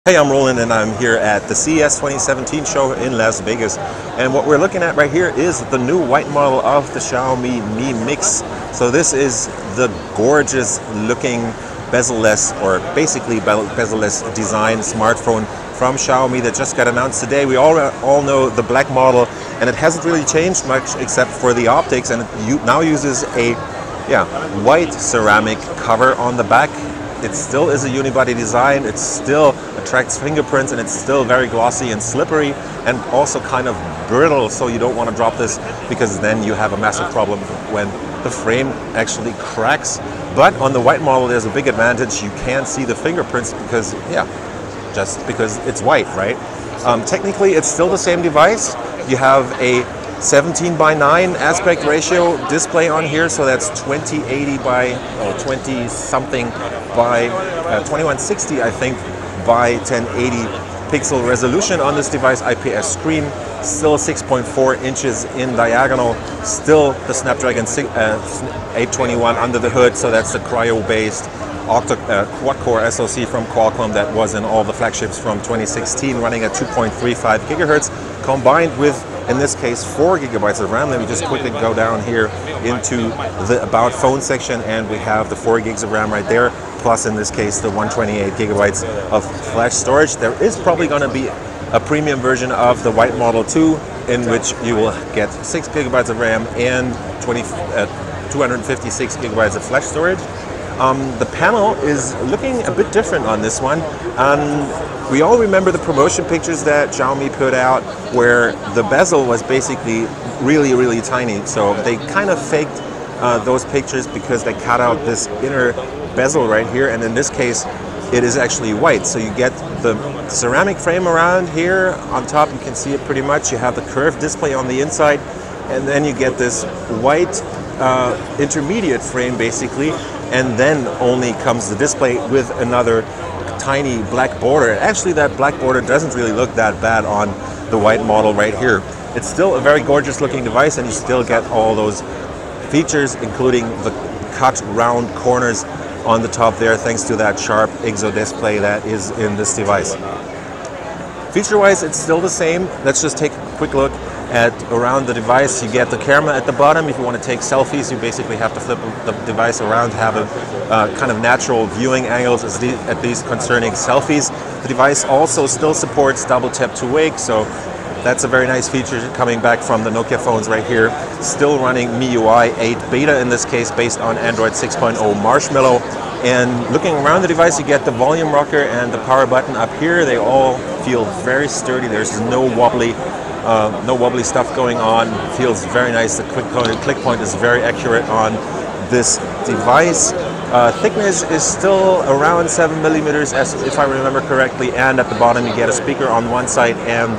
Hey, I'm Roland and I'm here at the CES 2017 show in Las Vegas. And what we're looking at right here is the new white model of the Xiaomi Mi Mix. So this is the gorgeous looking bezel-less, or basically bezel-less design smartphone from Xiaomi that just got announced today. We all know the black model, and it hasn't really changed much except for the optics, and it now uses a white ceramic cover on the back. It still is a unibody design, it still attracts fingerprints, and it's still very glossy and slippery and also kind of brittle, so you don't want to drop this because then you have a massive problem when the frame actually cracks. But on the white model there's a big advantage: you can't see the fingerprints because, just because it's white, right? Technically it's still the same device. You have a 17:9 aspect ratio display on here, so that's 2080 by 20 something by 2160, I think, by 1080 pixel resolution on this device. IPS screen, still 6.4 inches in diagonal, still the Snapdragon 821 under the hood, so that's the Cryo-based quad-core SoC from Qualcomm that was in all the flagships from 2016, running at 2.35 gigahertz, combined with, in this case, 4 gigabytes of RAM. Let me just quickly go down here into the About Phone section, and we have the 4 gigs of RAM right there, plus in this case the 128 gigabytes of flash storage. There is probably going to be a premium version of the white model too, in which you will get 6 gigabytes of RAM and 256 gigabytes of flash storage. The panel is looking a bit different on this one. We all remember the promotion pictures that Xiaomi put out where the bezel was basically really tiny. So they kind of faked those pictures because they cut out this inner bezel right here, and in this case it is actually white. So you get the ceramic frame around here on top, you can see it pretty much. You have the curved display on the inside, and then you get this white intermediate frame basically, and then only comes the display with another tiny black border. Actually, that black border doesn't really look that bad on the white model right here. It's still a very gorgeous looking device, and you still get all those features, including the cut round corners on the top there, thanks to that sharp IXO display that is in this device. Feature-wise, it's still the same. Let's just take a quick look at around the device. You get the camera at the bottom. If you want to take selfies, you basically have to flip the device around, have a kind of natural viewing angles, at least concerning selfies. The device also still supports double tap to wake, so that's a very nice feature coming back from the Nokia phones right here. Still running MIUI 8 beta in this case, based on Android 6.0 Marshmallow. And looking around the device, you get the volume rocker and the power button up here. They all feel very sturdy. There's no wobbly stuff going on. Feels very nice. The click point is very accurate on this device. Thickness is still around 7 millimeters, if I remember correctly, and at the bottom you get a speaker on one side and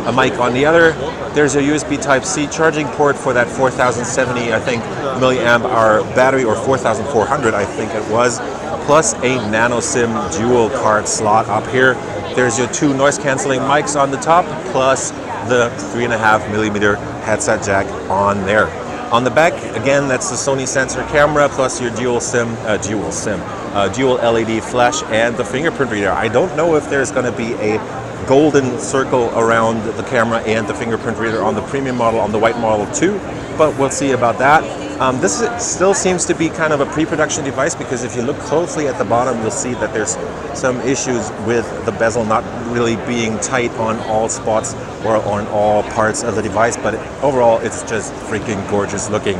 a mic on the other. There's a USB Type-C charging port for that 4070, I think, milliamp hour battery, or 4400, I think it was, plus a nano SIM dual card slot up here. There's your 2 noise cancelling mics on the top, plus the 3.5 millimeter headset jack on there. On the back, again, that's the Sony sensor camera, plus your dual LED flash and the fingerprint reader. I don't know if there's going to be a golden circle around the camera and the fingerprint reader on the premium model, on the white model too, but we'll see about that. This still seems to be kind of a pre-production device, because if you look closely at the bottom, you'll see that there's some issues with the bezel not really being tight on all spots or on all parts of the device, but overall it's just freaking gorgeous looking.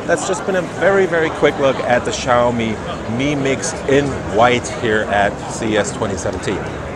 That's just been a very quick look at the Xiaomi Mi Mix in white here at CES 2017.